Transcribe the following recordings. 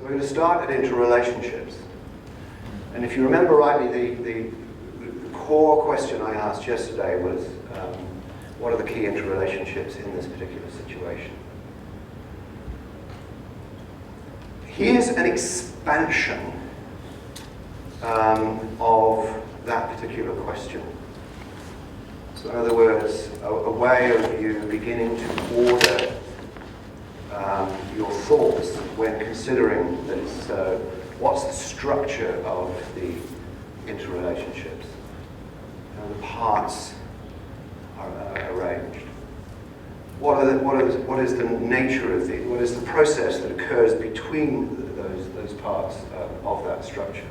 So we're going to start at interrelationships. And if you remember rightly, the core question I asked yesterday was, what are the key interrelationships in this particular situation? Here's an expansion of that particular question. So in other words, a way of you beginning to order your thoughts when considering this. So what's the structure of the interrelationships? How the parts are arranged. What is the nature of what is the process that occurs between those parts of that structure?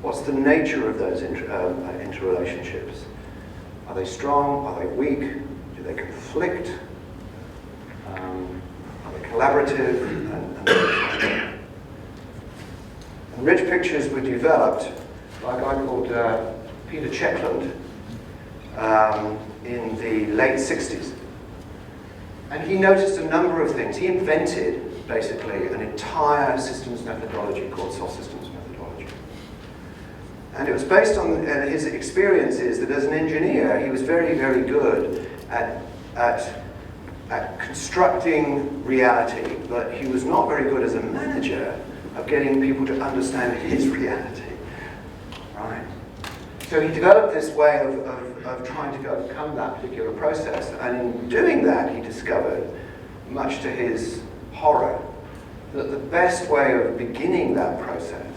What's the nature of those interrelationships? Are they strong? Are they weak? Do they conflict? Are they collaborative? And rich pictures were developed by a guy called Peter Chetland in the late 60s. And he noticed a number of things. He invented, basically, an entire systems methodology called soft systems methodology. And it was based on his experiences that as an engineer, he was very, very good at constructing reality, but he was not very good as a manager of getting people to understand his reality. Right? So he developed this way of trying to overcome that particular process, and in doing that he discovered, much to his horror, that the best way of beginning that process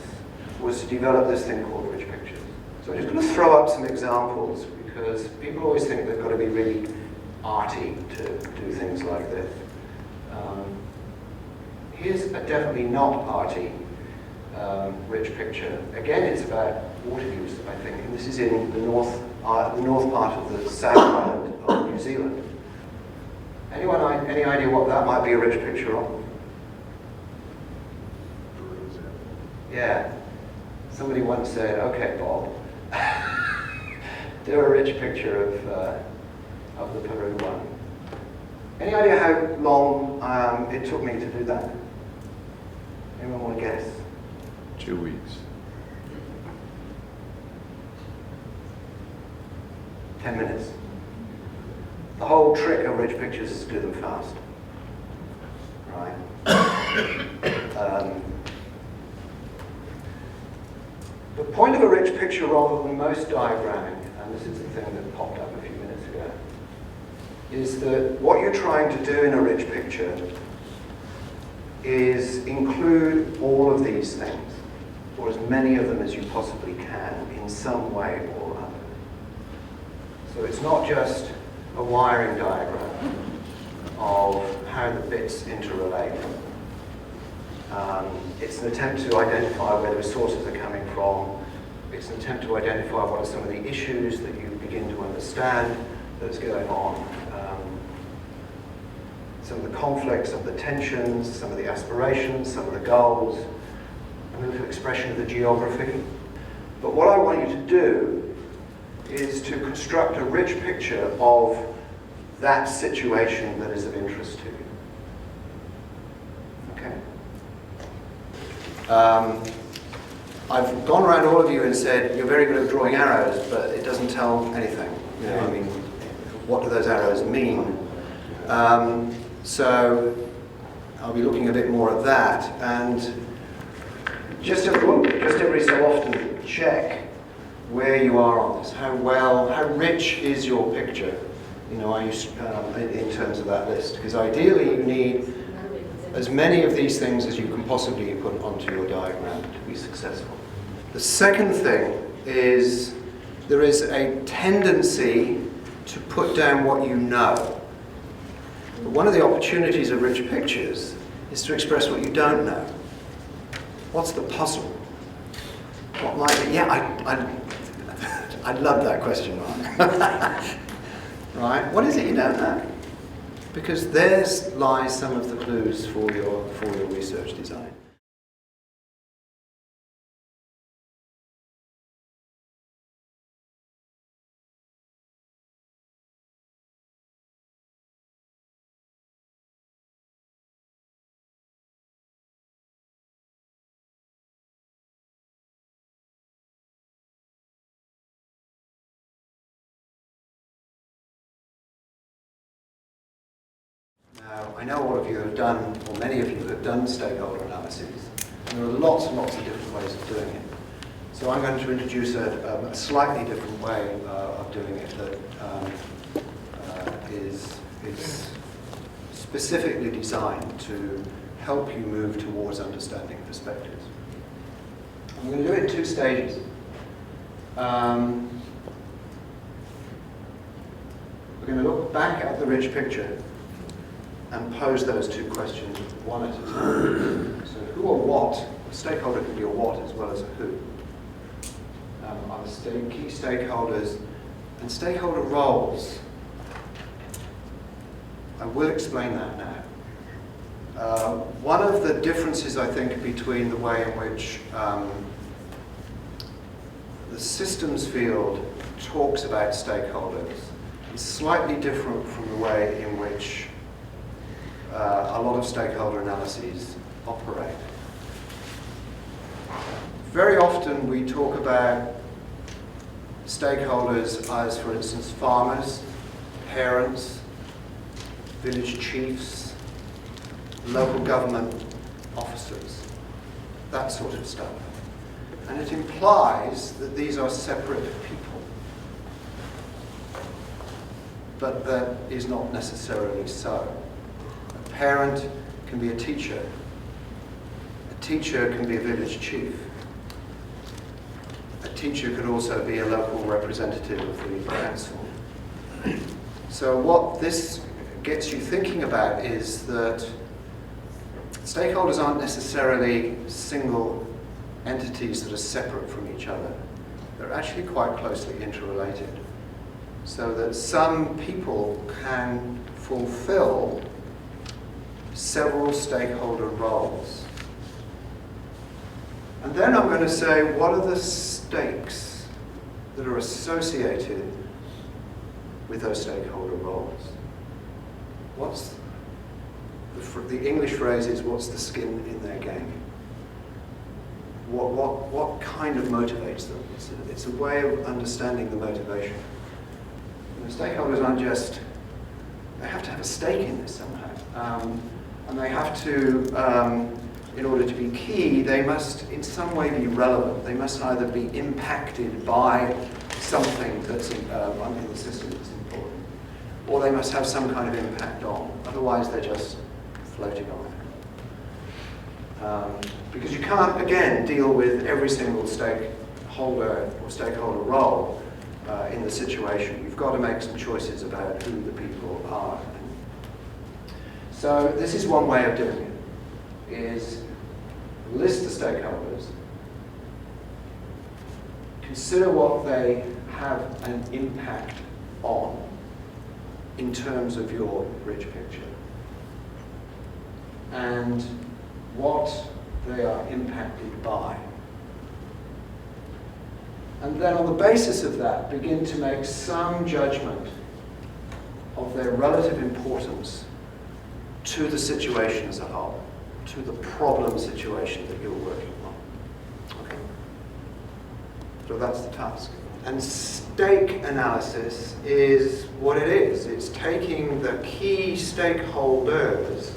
was to develop this thing called rich pictures. So I'm just going to throw up some examples, because people always think they've got to be really arty to do things like this. Here's a definitely not arty rich picture. Again, it's about water use, I think, and this is in the north part of the South Island of New Zealand. Anyone, any idea what that might be a rich picture of? Yeah. Somebody once said, "Okay, Bob, do a rich picture of the Peru one." Any idea how long it took me to do that? Anyone want to guess? 2 weeks. 10 minutes. The whole trick of rich pictures is to do them fast. Right? The point of a rich picture, rather than most diagramming, and this is the thing that popped up a few minutes ago, is that what you're trying to do in a rich picture is include all of these things, or as many of them as you possibly can, in some way or other. So it's not just a wiring diagram of how the bits interrelate. It's an attempt to identify where the resources are coming from. It's an attempt to identify what are some of the issues that you begin to understand that's going on. Some of the conflicts, some of the tensions, some of the aspirations, some of the goals, a little expression of the geography. But what I want you to do is to construct a rich picture of that situation that is of interest to you. Okay? I've gone around all of you and said, you're very good at drawing arrows, but it doesn't tell anything. You know, I mean, what do those arrows mean? So I'll be looking a bit more at that, and just every so often check where you are on this. How rich is your picture? You know, in terms of that list? Because ideally you need as many of these things as you can possibly put onto your diagram to be successful. The second thing is there is a tendency to put down what you know. But one of the opportunities of rich pictures is to express what you don't know. What's the puzzle? What might be? Yeah, I love that question, Mark. Right? What is it you don't know? Because there lies some of the clues for your research design. Now, I know all of you have done, or many of you have done stakeholder analyses, and there are lots and lots of different ways of doing it. So I'm going to introduce a slightly different way of doing it that is specifically designed to help you move towards understanding perspectives. I'm going to do it in 2 stages. We're going to look back at the rich picture and pose those 2 questions one at a time. So who or what? A stakeholder can be a what as well as a who. Are the key stakeholders and stakeholder roles. I will explain that now. One of the differences, I think, between the way in which the systems field talks about stakeholders is slightly different from the way in which a lot of stakeholder analyses operate. Very often we talk about stakeholders as, for instance, farmers, parents, village chiefs, local government officers, that sort of stuff. And it implies that these are separate people. But that is not necessarily so. A parent can be a teacher. A teacher can be a village chief. A teacher could also be a local representative of the council. So what this gets you thinking about is that stakeholders aren't necessarily single entities that are separate from each other. They're actually quite closely interrelated. So that some people can fulfill several stakeholder roles. And then I'm going to say, what are the stakes that are associated with those stakeholder roles? What's the English phrase is, what's the skin in their game? What kind of motivates them? It's a way of understanding the motivation. And the stakeholders aren't just, they have to have a stake in this somehow. And they have to, in order to be key, they must in some way be relevant. They must either be impacted by something that's in the system that's important, or they must have some kind of impact on. Otherwise, they're just floating on. Because you can't, again, deal with every single stakeholder or stakeholder role in the situation. You've got to make some choices about who the people are. So this is one way of doing it, is list the stakeholders, consider what they have an impact on in terms of your rich picture, and what they are impacted by. And then on the basis of that, begin to make some judgment of their relative importance to the situation as a whole, to the problem situation that you're working on. Okay. So that's the task. And stake analysis is what it is. It's taking the key stakeholders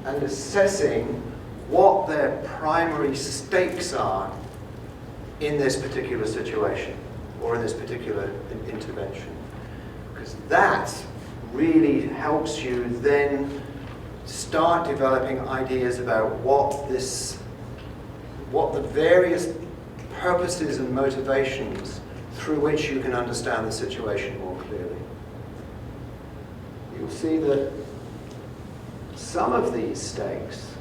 and assessing what their primary stakes are in this particular situation or in this particular intervention. Because that really helps you then start developing ideas about what the various purposes and motivations through which you can understand the situation more clearly. You'll see that some of these stakes,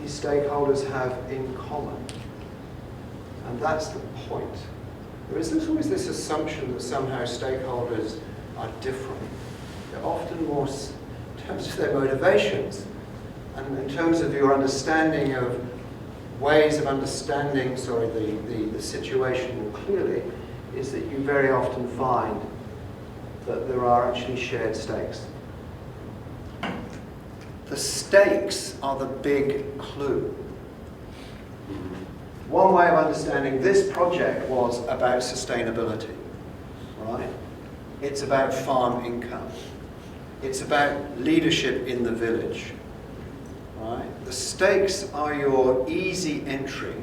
these stakeholders have in common. And that's the point. There is always this assumption that somehow stakeholders are different. They're often more, in terms of their motivations, and in terms of your understanding of ways of understanding, the situation more clearly, is that you very often find that there are actually shared stakes. The stakes are the big clue. One way of understanding this project was about sustainability, right? It's about farm income. it's about leadership in the village. Right? The stakes are your easy entry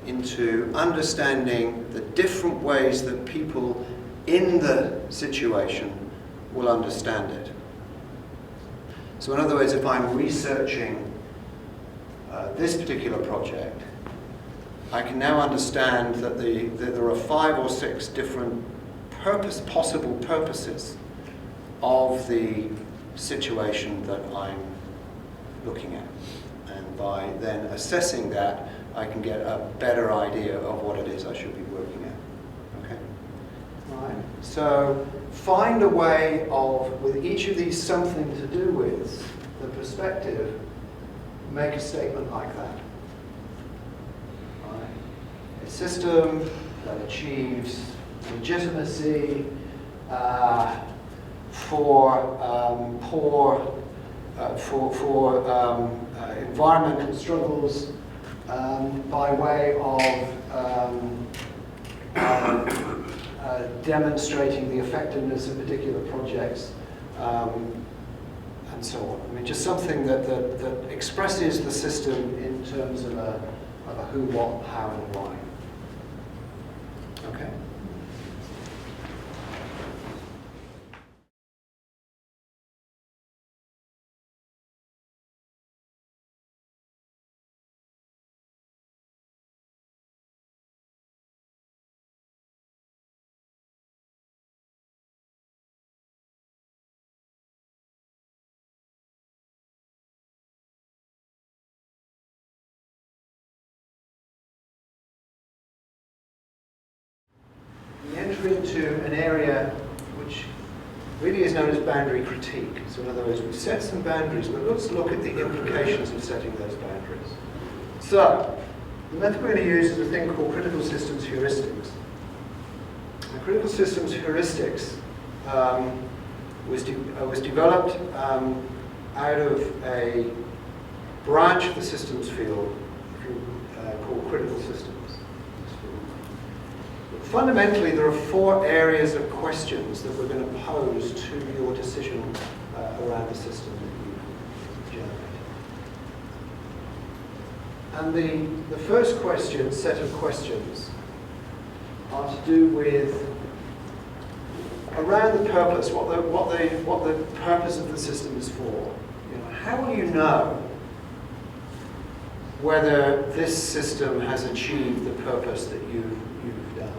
into understanding the different ways that people in the situation will understand it. So in other words, if I'm researching this particular project, I can now understand that there are 5 or 6 different possible purposes of the situation that I'm looking at. And by then assessing that, I can get a better idea of what it is I should be working at. Okay? All right. So find a way of, with each of these something to do with the perspective, make a statement like that. All right. A system that achieves legitimacy for environmental struggles by way of demonstrating the effectiveness of particular projects, and so on. I mean, just something that expresses the system in terms of a who, what, how, and why. Okay. We enter into an area which really is known as boundary critique. So in other words, we set some boundaries, but let's look at the implications of setting those boundaries. So, the method we're going to use is a thing called critical systems heuristics. The critical systems heuristics was developed out of a branch of the systems field called critical systems. Fundamentally, there are 4 areas of questions that we're going to pose to your decision around the system that you've generated. And the first set of questions are to do with around the purpose, what the purpose of the system is for. You know, how will you know whether this system has achieved the purpose that you've done?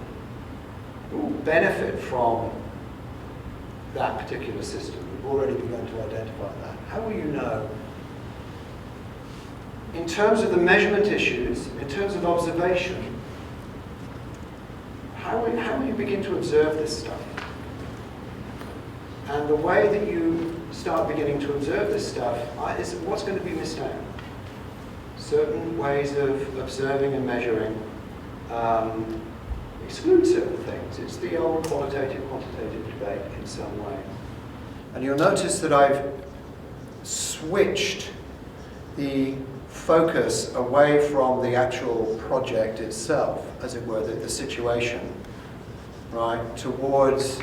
Who will benefit from that particular system? We've already begun to identify that. How will you know? In terms of the measurement issues, in terms of observation, how will you begin to observe this stuff? And the way that you start beginning to observe this stuff is what's going to be missed out. Certain ways of observing and measuring exclude certain things. It's the old qualitative-quantitative debate in some way. And you'll notice that I've switched the focus away from the actual project itself, as it were, the situation, right, towards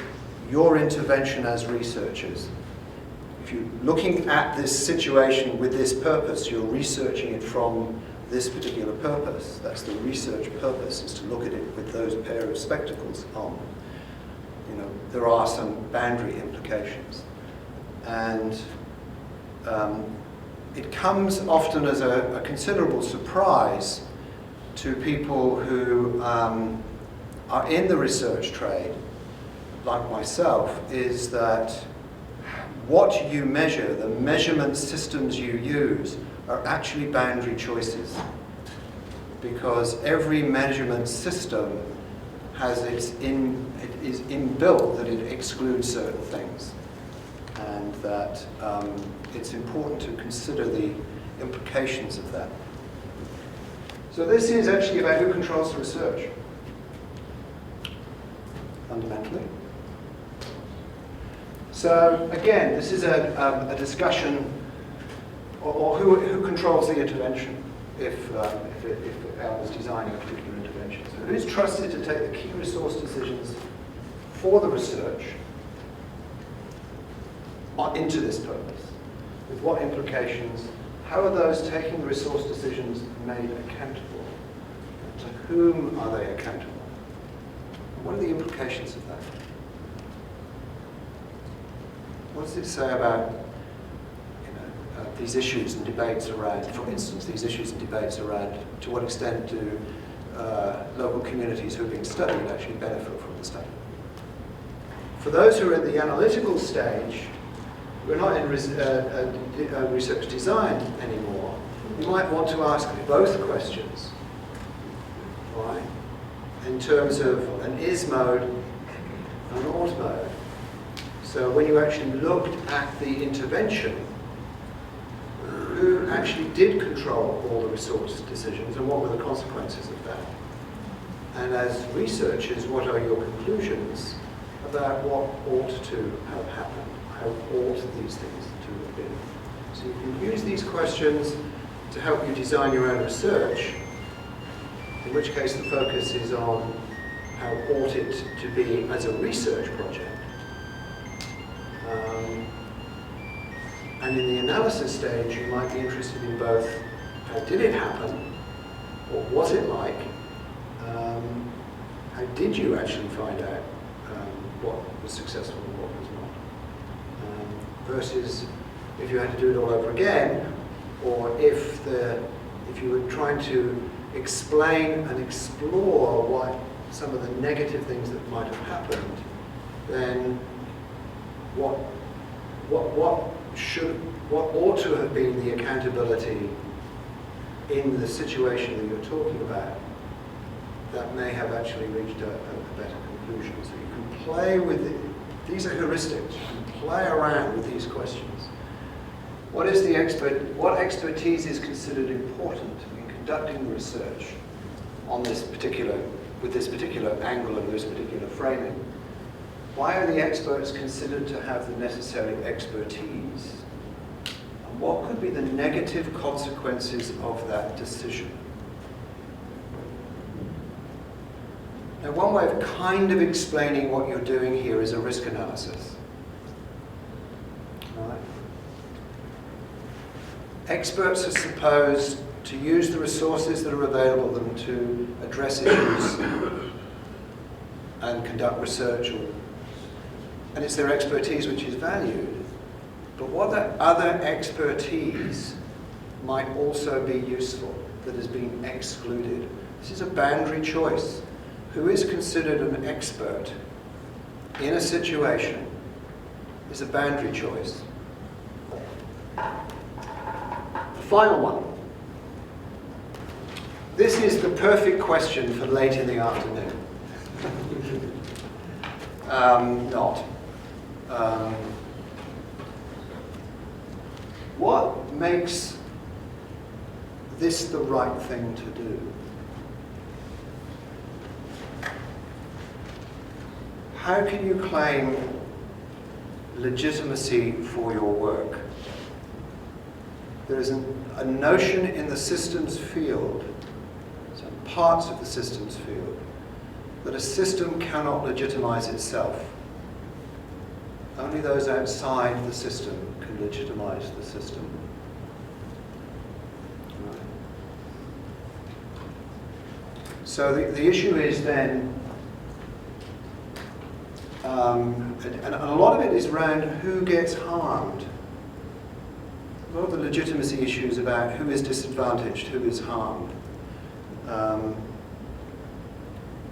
your intervention as researchers. If you're looking at this situation with this purpose, you're researching it from this particular purpose. That's the research purpose, is to look at it with those pair of spectacles on. You know, there are some boundary implications. And it comes often as a considerable surprise to people who are in the research trade, like myself, is that what you measure, the measurement systems you use, are actually boundary choices. Because every measurement system has it is inbuilt that it excludes certain things. And that it's important to consider the implications of that. So this is actually about who controls the research, fundamentally. So again, this is a discussion, or who controls the intervention if I was designing a particular intervention. So who's trusted to take the key resource decisions for the research into this purpose? With what implications? How are those taking the resource decisions made accountable? To whom are they accountable? What are the implications of that? What does it say about these issues and debates around, for instance, these issues and debates around to what extent do local communities who are being studied actually benefit from the study? For those who are at the analytical stage, we're not in research design anymore. You might want to ask both questions, right? In terms of an is mode and an ought mode. So when you actually looked at the intervention, who actually did control all the resource decisions and what were the consequences of that? And as researchers, what are your conclusions about what ought to have happened? How ought these things to have been? So you can use these questions to help you design your own research, in which case the focus is on how ought it to be as a research project. And in the analysis stage, you might be interested in both how did it happen, what was it like, how did you actually find out what was successful and what was not, versus if you had to do it all over again, or if you were trying to explain and explore what some of the negative things that might have happened, then what ought to have been the accountability in the situation that you're talking about that may have actually reached a better conclusion. So you can play with it. These are heuristics. You can play around with these questions. What expertise is considered important in conducting the research on this with this particular angle and this particular framing? Why are the experts considered to have the necessary expertise? And what could be the negative consequences of that decision? Now, one way of kind of explaining what you're doing here is a risk analysis. All right. Experts are supposed to use the resources that are available to them to address issues and conduct research, and it's their expertise which is valued. But what that other expertise might also be useful that has been excluded. This is a boundary choice. Who is considered an expert in a situation is a boundary choice. The final one. This is the perfect question for late in the afternoon. What makes this the right thing to do? How can you claim legitimacy for your work? There is a notion in the systems field, some parts of the systems field, that a system cannot legitimize itself. Only those outside the system can legitimize the system. Right. So the issue is then, and a lot of it is around who gets harmed. A lot of the legitimacy issues about who is disadvantaged, who is harmed.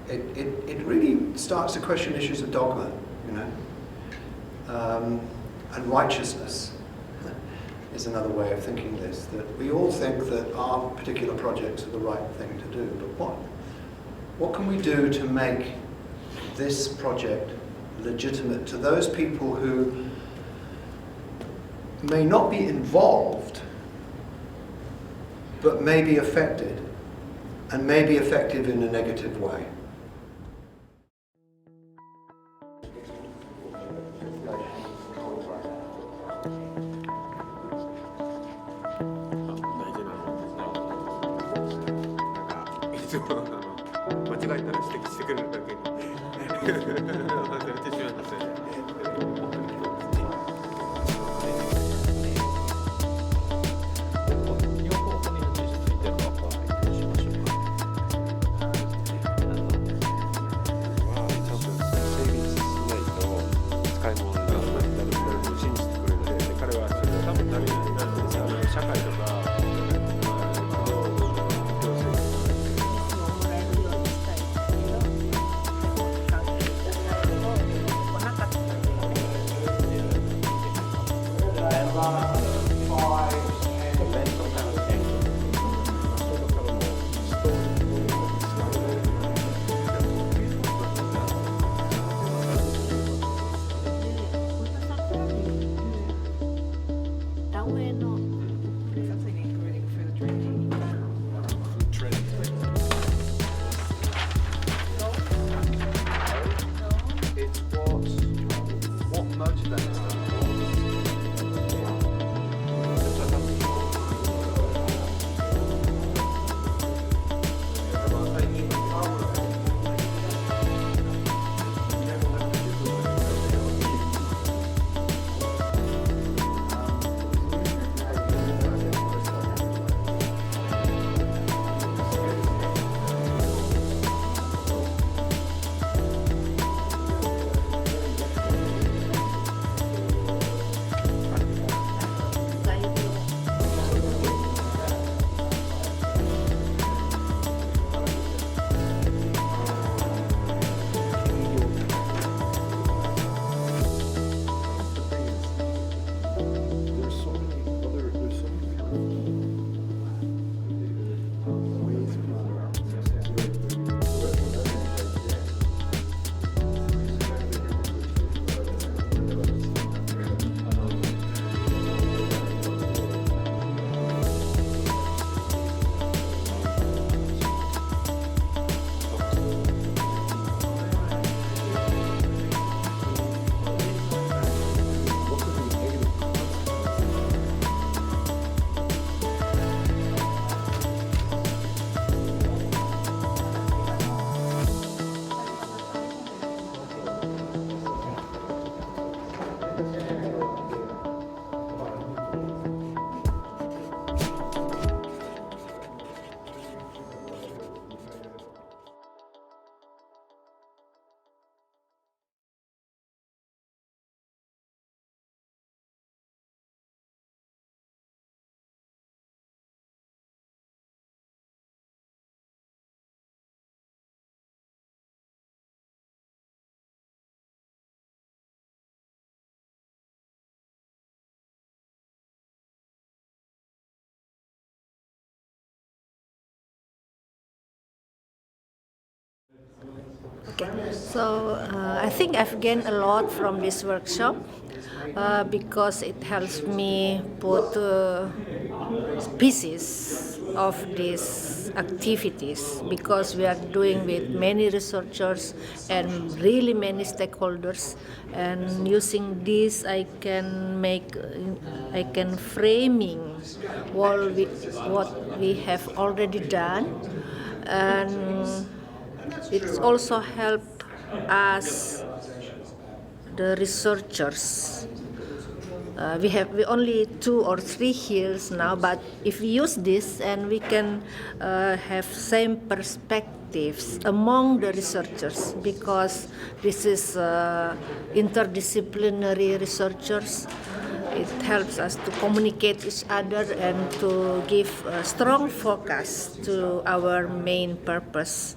It really starts to question issues of dogma, you know, and righteousness is another way of thinking this. That we all think that our particular projects are the right thing to do, but what can we do to make this project legitimate to those people who may not be involved, but may be affected, and may be effective in a negative way? Okay. So I think I've gained a lot from this workshop because it helps me put pieces of these activities, because we are doing with many researchers and really many stakeholders, and using this I can framing what we have already done, and it's also helped us, the researchers. We only 2 or 3 years now, but if we use this and we can have same perspectives among the researchers, because this is interdisciplinary researchers. It helps us to communicate each other and to give a strong focus to our main purpose.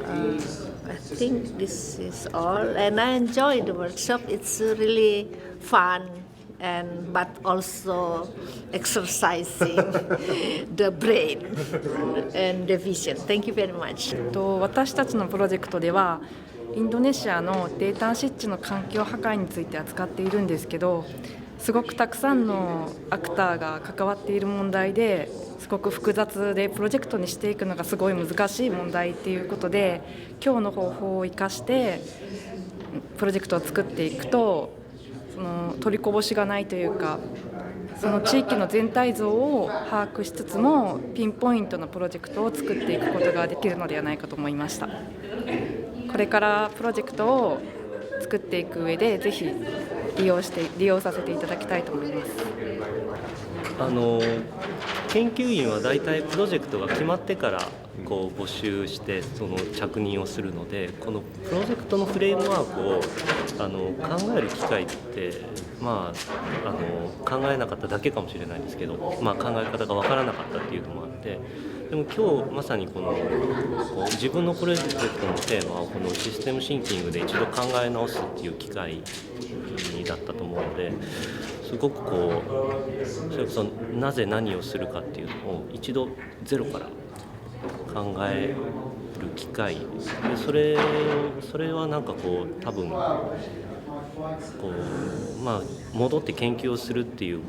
I think this is all, and I enjoy the workshop. It's really fun, but also exercising the brain and the vision. Thank you very much. 私たちのプロジェクトではインドネシアのデータ湿地の環境破壊について扱っているんですけど、すごくたくさんのアクターが関わっている問題で、すごく複雑でプロジェクトにしていくのがすごい難しい問題っていうことで、今日の方法を生かしてプロジェクトを作っていくと、その取りこぼしがないというか、その地域の全体像を把握しつつもピンポイントのプロジェクトを作っていくことができるのではないかと思いました。これからプロジェクトを作っていく上でぜひ利用させていただきたいと思います。研究員はだいたいプロジェクトが決まってからこう募集してその着任をするので、このプロジェクトのフレームワークを考える機会って、考えなかっただけかもしれないんですけど、考え方が分からなかったっていうのもあって、でも今日まさにこう自分のプロジェクトのテーマをこのシステムシンキングで一度考え直すっていう機会だったと思うので、すごくそれこそなぜ何をするかっていうのを一度ゼロから考える機会で、それはなんか多分戻って研究をするっていう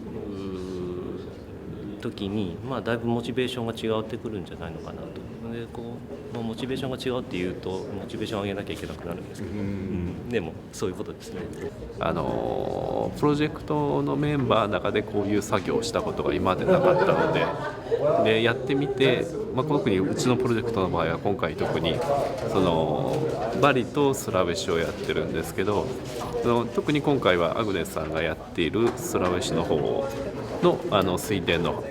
時にだいぶモチベーションが違ってくるんじゃないのかなと。でモチベーションが違うっていうとモチベーションを上げなきゃいけなくなるんですけど、でもそういうことですね。プロジェクトのメンバーの中でこういう作業をしたことが今までなかったので、やってみて、特にうちのプロジェクトの場合は今回特にバリとスラウェシをやってるんですけど、特に今回はアグネスさんがやっているスラウェシの方の水田の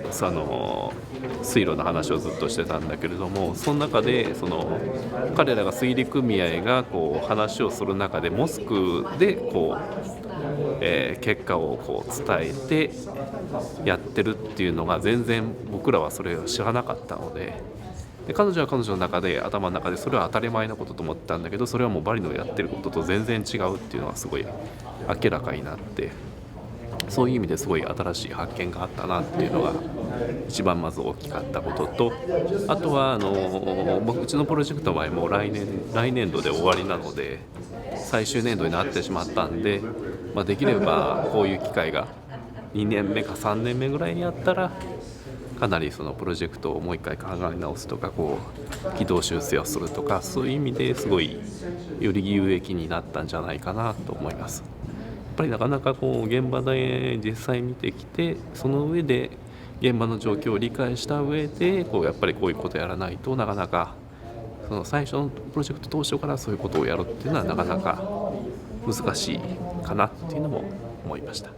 水路の話をずっとしてたんだけれども、その中で彼らが水利組合が話をする中でモスクで結果を伝えてやってるっていうのが全然僕らはそれを知らなかったので、彼女は彼女の中で頭の中でそれは当たり前のことと思ってたんだけど、それはもうバリのやってることと全然違うっていうのはすごい明らかになって、そういう意味ですごい新しい発見があったなっていうのが一番まず大きかったことと、あとはうちのプロジェクトの場合も来年度で終わりなので最終年度になってしまったんで、できればこういう機会が2年目か3年目ぐらいにあったらかなりそのプロジェクトをもう一回考え直すとか軌道修正をするとか、そういう意味ですごいより有益になったんじゃないかなと思います。やっぱりなかなか現場で実際見てきて、その上で現場の状況を理解した上でやっぱりこういうことやらないとなかなか最初のプロジェクト当初からそういうことをやるっていうのはなかなか難しいかなっていうのも思いました。